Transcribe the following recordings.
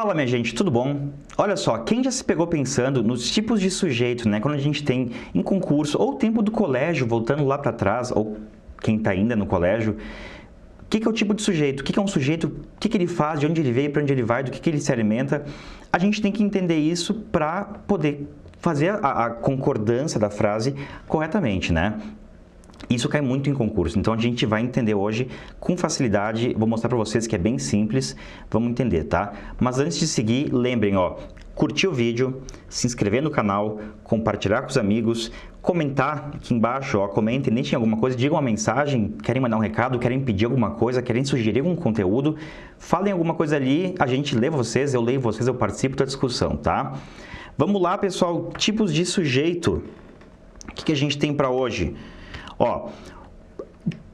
Fala, minha gente, tudo bom? Olha só, quem já se pegou pensando nos tipos de sujeito, né? Quando a gente tem em concurso ou tempo do colégio, voltando lá para trás, ou quem está ainda no colégio, o que é o tipo de sujeito? O que é um sujeito? O que ele faz? De onde ele veio? Para onde ele vai? Do que ele se alimenta? A gente tem que entender isso para poder fazer a concordância da frase corretamente, né? Isso cai muito em concurso, então a gente vai entender hoje com facilidade, vou mostrar para vocês que é bem simples, vamos entender, tá? Mas antes de seguir, lembrem, ó, curtir o vídeo, se inscrever no canal, compartilhar com os amigos, comentar aqui embaixo, ó, comentem, deixem alguma coisa, digam uma mensagem, querem mandar um recado, querem pedir alguma coisa, querem sugerir algum conteúdo, falem alguma coisa ali, a gente lê vocês, eu leio vocês, eu participo da discussão, tá? Vamos lá, pessoal, tipos de sujeito, o que a gente tem para hoje? Ó,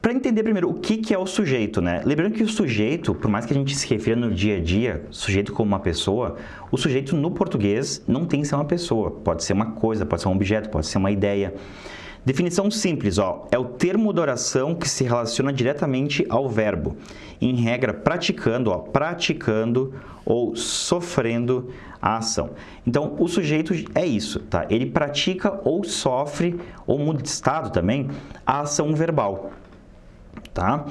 para entender primeiro o que é o sujeito, né? Lembrando que o sujeito, por mais que a gente se refira no dia a dia, sujeito como uma pessoa, o sujeito no português não tem que ser uma pessoa. Pode ser uma coisa, pode ser um objeto, pode ser uma ideia. Definição simples, ó, é o termo da oração que se relaciona diretamente ao verbo. Em regra, praticando, ó, praticando ou sofrendo a ação. Então, o sujeito é isso, tá? Ele pratica ou sofre, ou muda de estado também, a ação verbal, tá?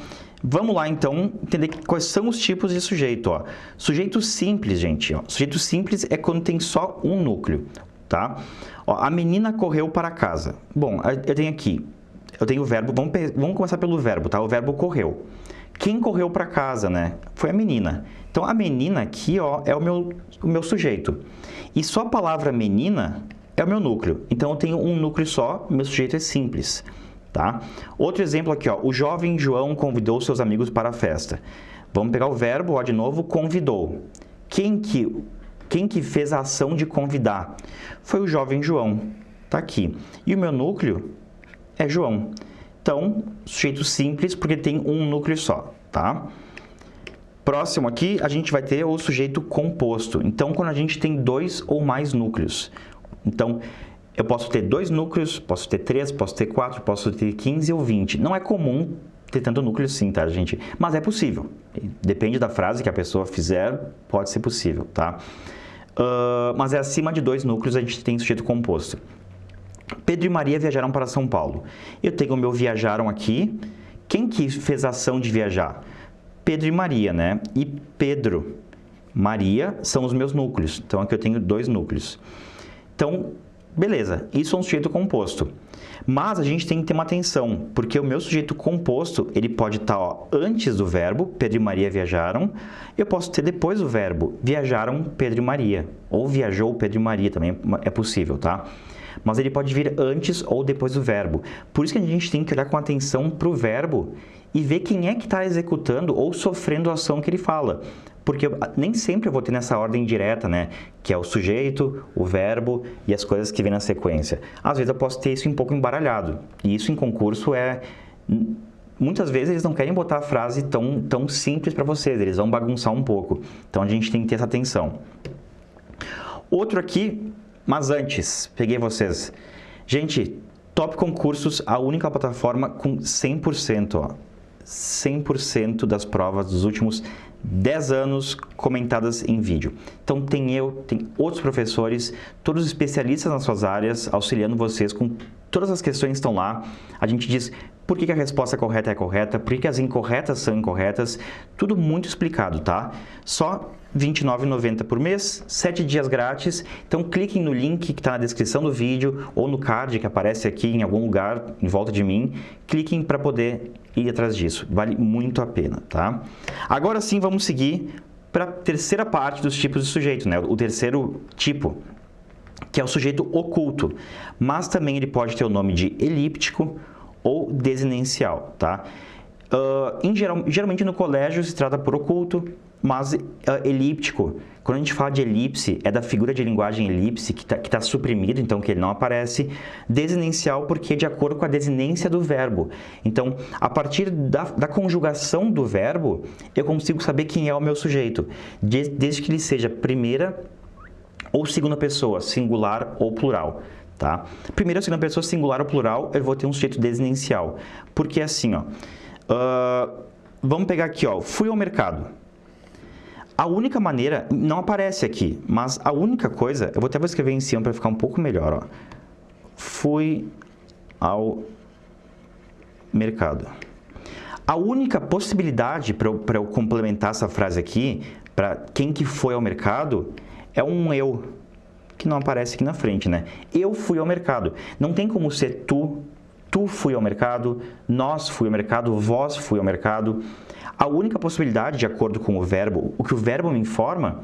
Vamos lá, então, entender quais são os tipos de sujeito, ó. Sujeito simples, gente, ó. Sujeito simples é quando tem só um núcleo, tá? Ó, a menina correu para casa. Bom, eu tenho aqui, eu tenho o verbo, vamos começar pelo verbo, tá? O verbo correu. Quem correu para casa, né? Foi a menina. Então, a menina aqui, ó, é o meu sujeito. E só a palavra menina é o meu núcleo. Então, eu tenho um núcleo só, meu sujeito é simples, tá? Outro exemplo aqui, ó. O jovem João convidou seus amigos para a festa. Vamos pegar o verbo, ó, de novo, convidou. Quem que fez a ação de convidar? Foi o jovem João. Tá aqui. E o meu núcleo é João. Então, sujeito simples, porque tem um núcleo só, tá? Próximo aqui, a gente vai ter o sujeito composto. Então, quando a gente tem dois ou mais núcleos. Então, eu posso ter dois núcleos, posso ter 3, posso ter 4, posso ter 15 ou 20. Não é comum ter tanto núcleo assim, tá, gente? Mas é possível. Depende da frase que a pessoa fizer, pode ser possível, tá? Mas é acima de 2 núcleos, a gente tem sujeito composto. Pedro e Maria viajaram para São Paulo. Eu tenho o meu viajaram aqui. Quem que fez a ação de viajar? Pedro e Maria, né? E Pedro, Maria são os meus núcleos. Então, aqui eu tenho 2 núcleos. Então, beleza. Isso é um sujeito composto. Mas a gente tem que ter uma atenção, porque o meu sujeito composto, ele pode estar, ó, antes do verbo, Pedro e Maria viajaram. Eu posso ter depois do verbo, viajaram Pedro e Maria. Ou viajou Pedro e Maria, também é possível, tá? Mas ele pode vir antes ou depois do verbo. Por isso que a gente tem que olhar com atenção para o verbo e ver quem é que está executando ou sofrendo a ação que ele fala. Porque nem sempre eu vou ter nessa ordem direta, né? Que é o sujeito, o verbo e as coisas que vêm na sequência. Às vezes eu posso ter isso um pouco embaralhado. E isso em concurso é... Muitas vezes eles não querem botar a frase tão simples para vocês, eles vão bagunçar um pouco. Então a gente tem que ter essa atenção. Outro aqui... Mas antes, peguei vocês. Gente, Top Concursos, a única plataforma com 100%, ó. 100% das provas dos últimos 10 anos comentadas em vídeo. Então, tem outros professores, todos especialistas nas suas áreas, auxiliando vocês com todas as questões que estão lá. A gente diz por que a resposta correta é correta, por que as incorretas são incorretas, tudo muito explicado, tá? Só R$ 29,90 por mês, 7 dias grátis. Então, cliquem no link que está na descrição do vídeo ou no card que aparece aqui em algum lugar em volta de mim. Cliquem para poder ir atrás disso. Vale muito a pena, tá? Agora sim, vamos seguir para a terceira parte dos tipos de sujeito, né? O terceiro tipo, que é o sujeito oculto. Mas também ele pode ter o nome de elíptico ou desinencial, tá? Geralmente no colégio se trata por oculto, mas elíptico, quando a gente fala de elipse, é da figura de linguagem elipse, que tá suprimido, então que ele não aparece. Desinencial, porque é de acordo com a desinência do verbo. Então, a partir da conjugação do verbo, eu consigo saber quem é o meu sujeito, desde que ele seja primeira ou segunda pessoa, singular ou plural. Tá? Primeira ou segunda pessoa, singular ou plural, eu vou ter um sujeito desinencial. Porque assim, ó, vamos pegar aqui, ó, fui ao mercado. A única maneira, não aparece aqui, mas a única coisa, eu vou escrever em cima para ficar um pouco melhor, ó. Fui ao mercado. A única possibilidade para eu complementar essa frase aqui, para quem que foi ao mercado, é um eu, que não aparece aqui na frente, né? Eu fui ao mercado. Não tem como ser tu fui ao mercado, nós fui ao mercado, vós fui ao mercado. A única possibilidade, de acordo com o verbo, o que o verbo me informa,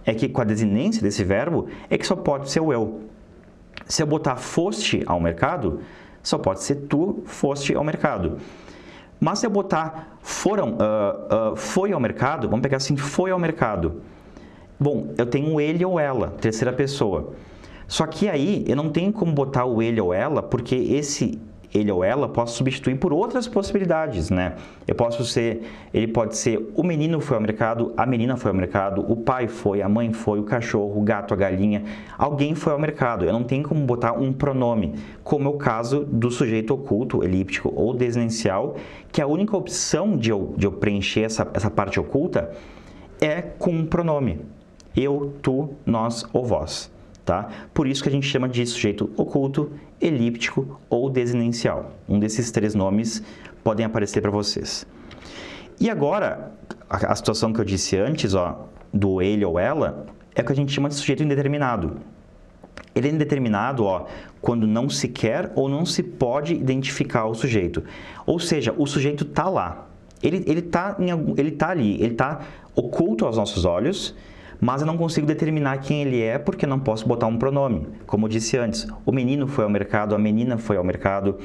é que com a desinência desse verbo, é que só pode ser o eu. Se eu botar foste ao mercado, só pode ser tu foste ao mercado. Mas se eu botar foi ao mercado, vamos pegar assim, foi ao mercado. Bom, eu tenho ele ou ela, terceira pessoa. Só que aí eu não tenho como botar o ele ou ela, porque esse ele ou ela posso substituir por outras possibilidades, né? Ele pode ser o menino foi ao mercado, a menina foi ao mercado, o pai foi, a mãe foi, o cachorro, o gato, a galinha, alguém foi ao mercado. Eu não tenho como botar um pronome, como é o caso do sujeito oculto, elíptico ou desinicial, que a única opção de eu preencher essa parte oculta é com um pronome. Eu, tu, nós ou vós. Tá? Por isso que a gente chama de sujeito oculto, elíptico ou desinicial. Um desses três nomes podem aparecer para vocês. E agora, a situação que eu disse antes, ó, do ele ou ela, é o que a gente chama de sujeito indeterminado. Ele é indeterminado, ó, quando não se quer ou não se pode identificar o sujeito. Ou seja, o sujeito está lá. Ele tá ali, ele está oculto aos nossos olhos, mas eu não consigo determinar quem ele é porque não posso botar um pronome. Como eu disse antes, o menino foi ao mercado, a menina foi ao mercado.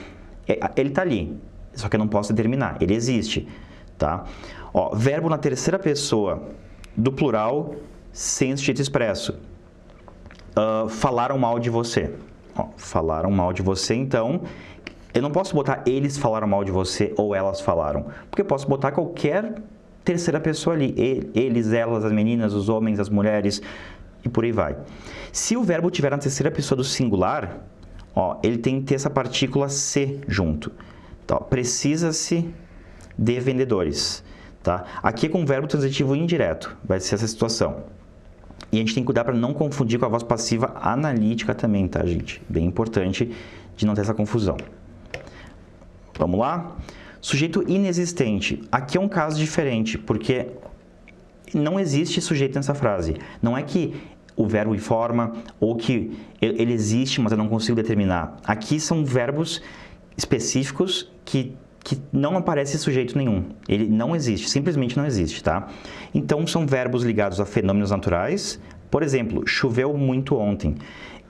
Ele está ali, só que eu não posso determinar. Ele existe, tá? Ó, verbo na terceira pessoa do plural sem sujeito expresso. Falaram mal de você. Ó, falaram mal de você, então eu não posso botar eles falaram mal de você ou elas falaram, porque eu posso botar qualquer terceira pessoa ali, eles, elas, as meninas, os homens, as mulheres e por aí vai. Se o verbo tiver na terceira pessoa do singular, ó, ele tem que ter essa partícula se junto. Então, precisa-se de vendedores. Tá? Aqui é com verbo transitivo indireto, vai ser essa situação. E a gente tem que cuidar para não confundir com a voz passiva analítica também, tá, gente? Bem importante de não ter essa confusão. Vamos lá? Sujeito inexistente. Aqui é um caso diferente, porque não existe sujeito nessa frase. Não é que o verbo informa ou que ele existe, mas eu não consigo determinar. Aqui são verbos específicos que não aparece sujeito nenhum. Ele não existe, simplesmente não existe, tá? Então, são verbos ligados a fenômenos naturais. Por exemplo, choveu muito ontem.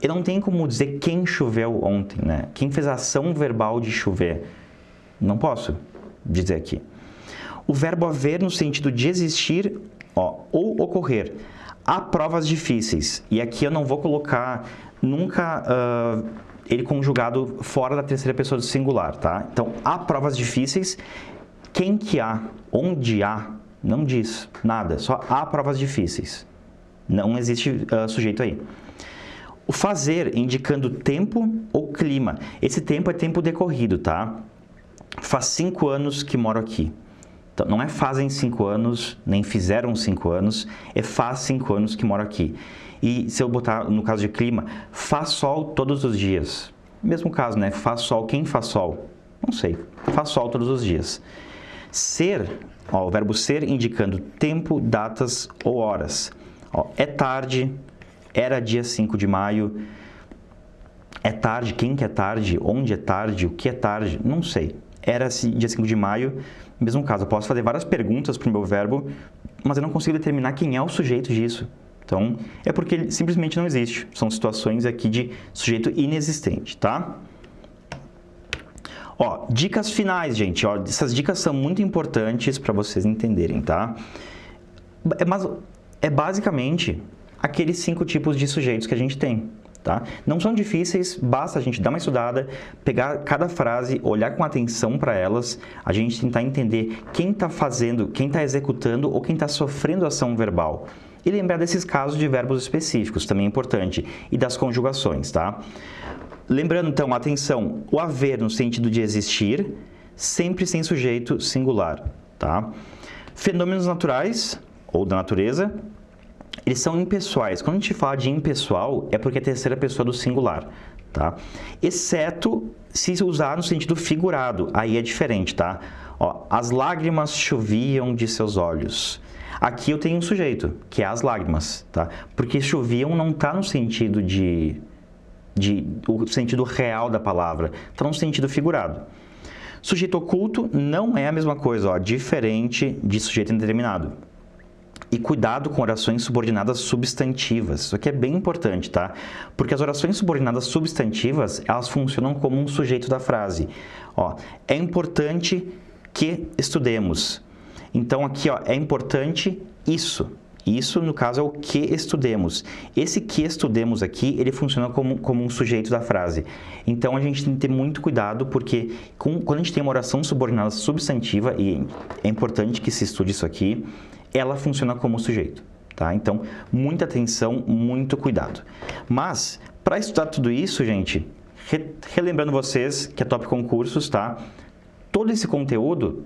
Eu não tenho como dizer quem choveu ontem, né? Quem fez a ação verbal de chover. Não posso dizer aqui. O verbo haver no sentido de existir, ó, ou ocorrer. Há provas difíceis. E aqui eu não vou colocar nunca ele conjugado fora da terceira pessoa do singular, tá? Então, há provas difíceis. Quem que há? Onde há? Não diz nada. Só há provas difíceis. Não existe sujeito aí. O fazer, indicando tempo ou clima. Esse tempo é tempo decorrido, tá? Faz 5 anos que moro aqui. Então, não é fazem 5 anos, nem fizeram 5 anos, é faz 5 anos que moro aqui. E se eu botar, no caso de clima, faz sol todos os dias. Mesmo caso, né? Faz sol, quem faz sol? Não sei. Faz sol todos os dias. Ser, ó, o verbo ser indicando tempo, datas ou horas. Ó, é tarde, era dia 5 de maio. É tarde, quem que é tarde, onde é tarde, o que é tarde, não sei. Era dia 5 de maio, mesmo caso. Eu posso fazer várias perguntas para o meu verbo, mas eu não consigo determinar quem é o sujeito disso. Então, é porque ele simplesmente não existe. São situações aqui de sujeito inexistente, tá? Ó, dicas finais, gente. Ó, essas dicas são muito importantes para vocês entenderem, tá? Mas é basicamente aqueles 5 tipos de sujeitos que a gente tem. Tá? Não são difíceis, basta a gente dar uma estudada, pegar cada frase, olhar com atenção para elas, a gente tentar entender quem está fazendo, quem está executando ou quem está sofrendo ação verbal. E lembrar desses casos de verbos específicos, também é importante, e das conjugações, tá? Lembrando, então, atenção, o haver no sentido de existir, sempre sem sujeito singular, tá? Fenômenos naturais, ou da natureza, eles são impessoais. Quando a gente fala de impessoal, é porque é a terceira pessoa do singular, tá? Exceto se usar no sentido figurado, aí é diferente, tá? Ó, as lágrimas choviam de seus olhos. Aqui eu tenho um sujeito, que é as lágrimas, tá? Porque choviam não está no sentido o sentido real da palavra, está no sentido figurado. Sujeito oculto não é a mesma coisa, ó, diferente de sujeito indeterminado. E cuidado com orações subordinadas substantivas. Isso aqui é bem importante, tá? Porque as orações subordinadas substantivas, elas funcionam como um sujeito da frase. Ó, é importante que estudemos. Então, aqui, ó, é importante isso. Isso, no caso, é o que estudemos. Esse que estudemos aqui, ele funciona como um sujeito da frase. Então, a gente tem que ter muito cuidado, porque quando a gente tem uma oração subordinada substantiva, e é importante que se estude isso aqui, ela funciona como sujeito, tá? Então, muita atenção, muito cuidado. Mas, para estudar tudo isso, gente, relembrando vocês que é Top Concursos, tá? Todo esse conteúdo,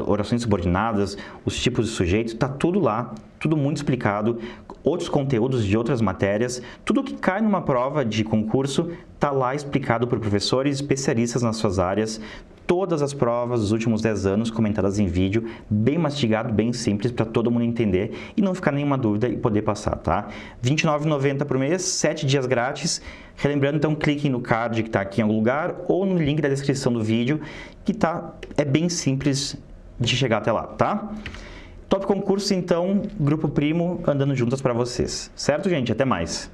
orações subordinadas, os tipos de sujeitos, tá tudo lá, tudo muito explicado, outros conteúdos de outras matérias, tudo que cai numa prova de concurso tá lá explicado por professores especialistas nas suas áreas, todas as provas dos últimos 10 anos comentadas em vídeo, bem mastigado, bem simples, para todo mundo entender e não ficar nenhuma dúvida e poder passar, tá? R$ 29,90 por mês, 7 dias grátis. Relembrando, então, cliquem no card que está aqui em algum lugar ou no link da descrição do vídeo, que é bem simples de chegar até lá, tá? Top Concurso, então, Grupo Primo, andando juntas para vocês. Certo, gente? Até mais!